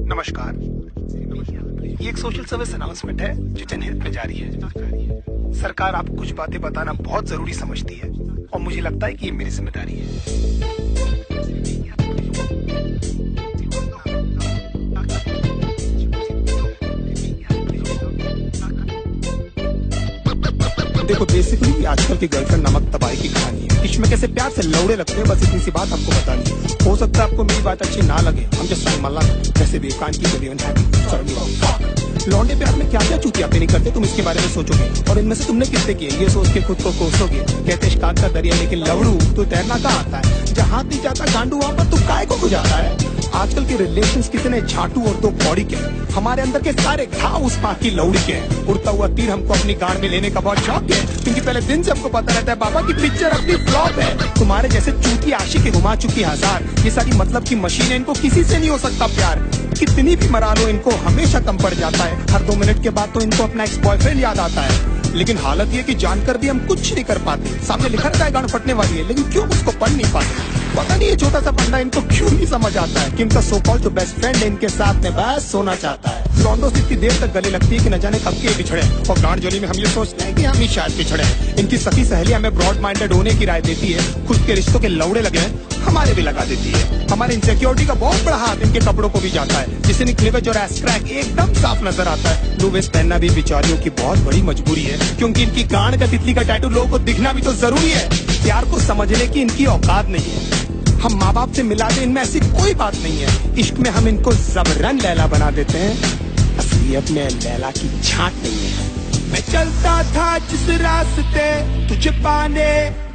नमस्कार। ये एक सोशल सर्विस अनाउंसमेंट है जो जनहित में जारी है। सरकार आपको कुछ बातें बताना बहुत जरूरी समझती है और मुझे लगता है कि ये मेरी जिम्मेदारी है। देखो, बेसिकली आजकल की गर्लफ्रेंड नमक तबाही की कहानी है। इसमें कैसे प्यार से लौड़े लगते हैं, बस इतनी सी बात आपको बतानी है। हो सकता है आपको मेरी बात अच्छी ना लगे, हम जस्ट saying my luck, जैसे भी कान की गली लौंडे प्यार में क्या क्या चूतियाते नहीं करते, तुम इसके बारे में सोचोगे और इनमें से तुमने कितने किए ये सोच के खुद को कोसोगे। कहते शिकार का दरिया लेकिन लवड़ू तो तैरना कहाँ आता है, जहाँ नहीं जाता गांडू वहाँ पर तू काय को गुजारता है। आजकल के रिलेशंस कितने झाटू और तो कौड़ी के, हमारे अंदर के सारे घाव उस पाक की लौड़ी के। उड़ता हुआ तीर हमको अपनी गाड़ में लेने का बहुत शौक है, क्योंकि पहले दिन से हमको पता रहता है बाबा की पिक्चर अपनी फ्लॉप है। तुम्हारे जैसे चूती आशिक घुमा चुकी हजार, ये सारी मतलब की मशीन है, इनको किसी से नहीं हो सकता प्यार। कितनी भी मरा लो इनको हमेशा कम पड़ जाता है। हर 2 मिनट के बाद तो इनको अपना एक्स बॉयफ्रेंड याद आता है। लेकिन हालत ये कि जानकर भी हम कुछ नहीं कर पाते। सामने लिखा रहता है गांड फटने वाली है, लेकिन क्यों उसको पढ़ नहीं पाते। पता नहीं ये छोटा सा पंडा इनको क्यों नहीं समझ आता है कि इनका सो कॉल जो बेस्ट फ्रेंड है इनके साथ में बस सोना चाहता है। लौंडों से इतनी देर तक गले लगती है कि न जाने कब के बिछड़े, और गांड जोली में हम ये सोचते हैं कि हम ही शायद पिछड़े। इनकी सखी सहेली हमें ब्रॉड माइंडेड होने की राय देती है, खुद के रिश्तों के लौड़े लगे हमारे भी लगा देती है। हमारे इनसिक्योरिटी का बहुत बड़ा हाथ इनके कपड़ों को भी जाता है, जिससे निकलेवेज और एस क्रैक एकदम साफ नजर आता है। लो वेस्ट पहनना भी बेचारियों की बहुत बड़ी मजबूरी है, क्योंकि इनकी गांड का तितली का टैटू लोगों को दिखना भी तो जरूरी है। प्यार को समझने की इनकी औकात नहीं है, हम माँ बाप से मिला दे इनमें ऐसी कोई बात नहीं है। इश्क में हम इनको जबरन लैला बना देते हैं, असलियत में लैला की छांट नहीं है। मैं चलता था जिस रास्ते तुझे पाने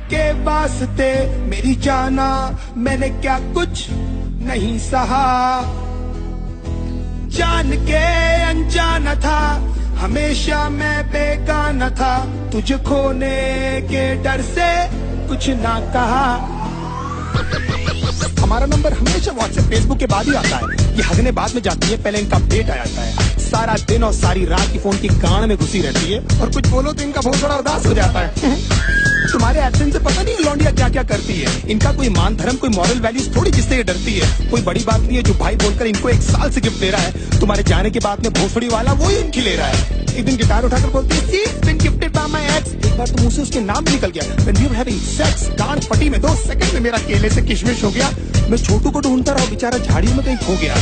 के वास्ते, मेरी जाना मैंने क्या कुछ नहीं सहा। जान के अनजाना था, हमेशा मैं बेगाना था, तुझे खोने के डर से कुछ ना कहा। हमारा नंबर हमेशा व्हाट्सएप फेसबुक के बाद ही आता है, ये हगने बाद में जाती है, पहले इनका अपडेट आ जाता है। सारा दिन और सारी रात की फोन की गांड में घुसी रहती है, और कुछ बोलो तो इनका बहुत बड़ा उदास हो जाता है। तुम्हारे एब्सेंस से पता नहीं लौंडिया क्या क्या करती है। इनका कोई मान धर्म कोई मॉरल वैल्यूज थोड़ी जिससे ये डरती है। कोई बड़ी बात नहीं है जो भाई बोलकर इनको 1 साल से गिफ्ट दे रहा है, तुम्हारे जाने के बाद में भोसड़ी वाला वो ही इनकी ले रहा है। एक दिन गिटार उठाकर बोलती है सी बिन गिफ्टेड बाय माय एक्स, एक बार तो मुंह से उसके नाम भी निकल गया। When we were having sex, गांड फटी में 2 सेकंड में मेरा केले से किशमिश हो गया। मैं छोटू को ढूंढता रहा, बेचारा झाड़ियों में कहीं खो गया।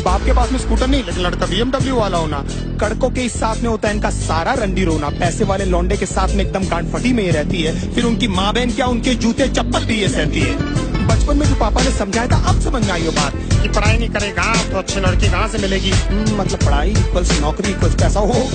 बाप के पास में स्कूटर नहीं, लेकिन लड़का BMW वाला होना। कड़कों के इस साथ में होता है इनका सारा रंडी रोना। पैसे वाले लौंडे के साथ में एकदम गांड फटी में ही रहती है, फिर उनकी माँ बहन क्या उनके जूते चप्पल भी ये सहती है। बचपन में जो पापा ने समझाया था अब समझ में आई ये बात कि पढ़ाई नहीं करेगा तो अच्छी लड़की कहाँ से मिलेगी। मतलब पढ़ाई इक्वल्स नौकरी इक्वल्स पैसा हो।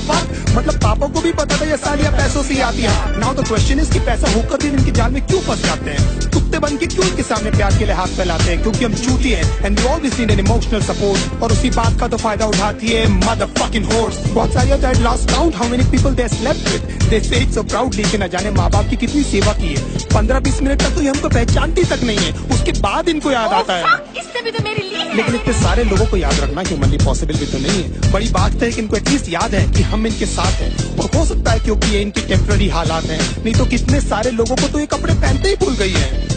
मतलब पापा को भी पता था ये सालियां पैसों से ही आती है। नाउ द क्वेश्चन इज कि पैसा होकर भी इनके जाल में क्यों फंस जाते हैं। कुत्ते बन के क्यों इनके सामने प्यार के लिए हाथ फैलाते हैं, क्योंकि हम चूती हैं and we always need an emotional support. और उसी बात का तो फायदा उठाती है मदरफकिंग होर्स। बहुत सारी होता है lost count how many people they slept with, they say it so proudly कि न जाने माँ बाप की कितनी सेवा की है। 15-20 मिनट तक तो ये हमको पहचानती तक नहीं है, उसके बाद इनको याद आता है। इससे भी तो मेरी ली है। लेकिन इतने सारे लोगों को याद रखना ह्यूमनली पॉसिबल भी तो नहीं है। बड़ी बात है कि इनको एटलीस्ट याद है कि हम इनके साथ हैं, और हो सकता है क्योंकि ये इनकी टेम्पररी हालात हैं, नहीं तो कितने सारे लोगों को तो ये कपड़े पहनते ही भूल गई है।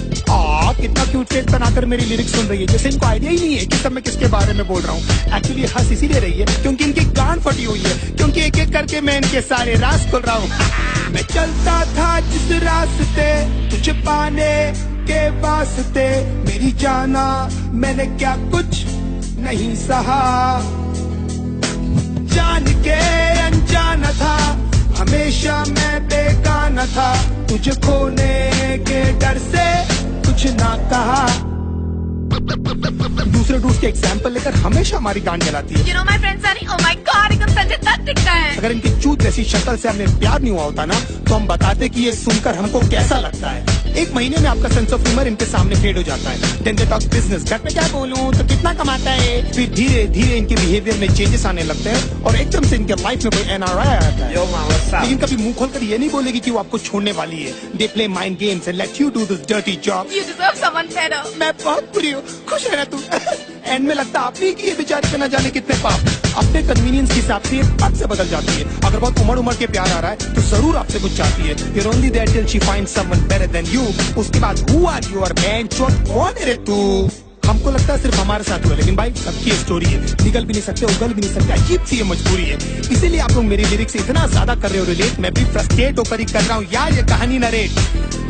कितना क्यूट फेस बनाकर मेरी लिरिक्स सुन रही है, जैसे इनको आइडिया ही नहीं है कि सब मैं किसके बारे में बोल रहा हूँ। एक्चुअली हंस इसीलिए रही है क्योंकि इनकी गांड फटी हुई है, क्योंकि एक एक करके मैं इनके सारे राज खोल रहा हूँ। मैं चलता था जिस रास्ते तुझे पाने के वास्ते, मेरी जाना मैंने क्या कुछ नहीं सहा। जान के अनजाना था, हमेशा मैं बेगाना था, तुझे खोने के डर से कुछ ना कहा। दूसरे डूस के एग्जाम्पल लेकर हमेशा हमारी गांड जलाती है। You know my friends are, oh my God, एकदम संजय दत्त दिखता है। अगर इनकी चूत जैसी शक्ल से हमें प्यार नहीं हुआ होता ना, तो हम बताते कि ये सुनकर हमको कैसा लगता है। 1 महीने में आपका सेंस ऑफ ह्यूमर इनके सामने फेड हो जाता है। देन दे टॉक बिजनेस, घर में क्या बोलूं तो कितना कमाता है। फिर धीरे धीरे इनके बिहेवियर में चेंजेस आने लगते हैं, और एकदम से इनके लाइफ में कोई NRI आता है। लेकिन कभी मुंह खोलकर ये नहीं बोलेगी कि वो आपको छोड़ने वाली है। They play mind games and let you do this dirty job. You deserve someone better. मैं बहुत बुरी हूँ, खुश रहना तू। एंड में लगता आपने कि ये बेचारे पे न जाने कितने पाप अपने कन्वीनियंस के हिसाब से पद से बदल जाती है। अगर बहुत उमड़ के प्यार आ रहा है तो जरूर आपसे कुछ चाहती है। You're only there till she finds someone better than you। उसके बाद who are you और man कौन है रे तू। हमको लगता है सिर्फ हमारे साथ हुआ, लेकिन भाई सबकी स्टोरी है। निकल भी नहीं सकते, उगल भी नहीं सकते, अजीब सी ये मजबूरी है। इसीलिए आप लोग मेरी लिरिक्स से इतना ज्यादा कर रहे हो रिलेट, मैं भी फ्रस्ट्रेट होकर ही कर रहा हूँ यार ये कहानी नरेट।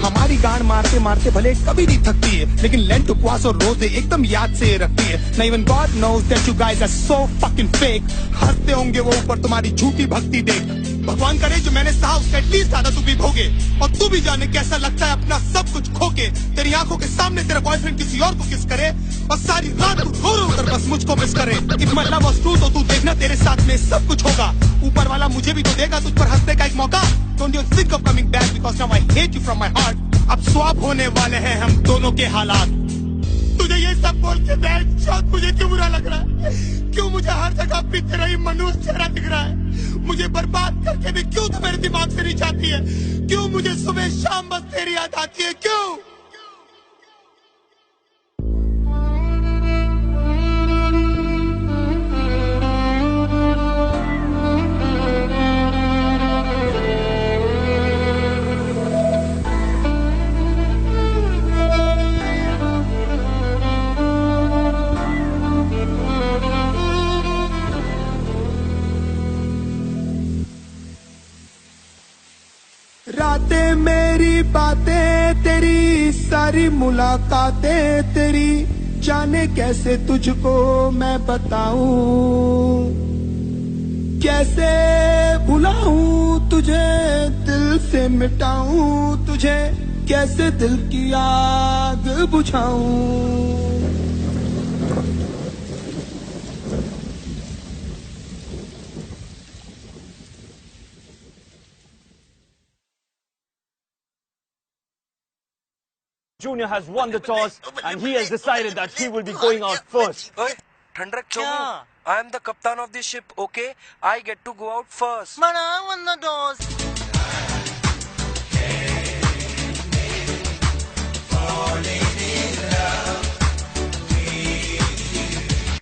हमारी गांड मारते मारते भले कभी नहीं थकती है, लेकिन लेंट, उपवास और रोजे एकदम याद से रखती है। ना even God knows that you guys are so fucking fake. हंसते होंगे वो ऊपर तुम्हारी झूठी भक्ति देख। भगवान करे जो मैंने सहा उसका एटलीस्ट आधा तू भी भोगे, और तू भी जाने कैसा लगता है अपना सब कुछ खोके। तेरी आंखों के सामने तेरा बॉयफ्रेंड किसी और को किस करे, और सारी रात तू रो रो कर बस मुझको मिस करे। If my love was true तो तू देखना तेरे साथ में सब कुछ होगा। ऊपर वाला मुझे भी तो देगा तुझ पर हंसने का एक मौका। Don't you think of coming back because now I hate you from my heart. अब स्वैप होने वाले हैं हम दोनों के हालात। तुझे ये सब बोल के शायद मुझे क्यों बुरा लग रहा है? क्यों मुझे हर जगह भी तेरा ही मनुष्य चेहरा दिख रहा है? मुझे बर्बाद करके भी क्यों तो मेरे दिमाग से नहीं जाती है? क्यों मुझे सुबह शाम बस तेरी याद आती है? क्यों? रातें मेरी बातें तेरी, सारी मुलाकातें तेरी, जाने कैसे तुझको मैं बताऊं, कैसे भुलाऊं तुझे, दिल से मिटाऊं तुझे, कैसे दिल की आग बुझाऊं। Junior has won the toss and he has decided that he will be going out first. Hey, Thandrak Chomu, I am the captain of this ship, okay? I get to go out first. But I won the toss.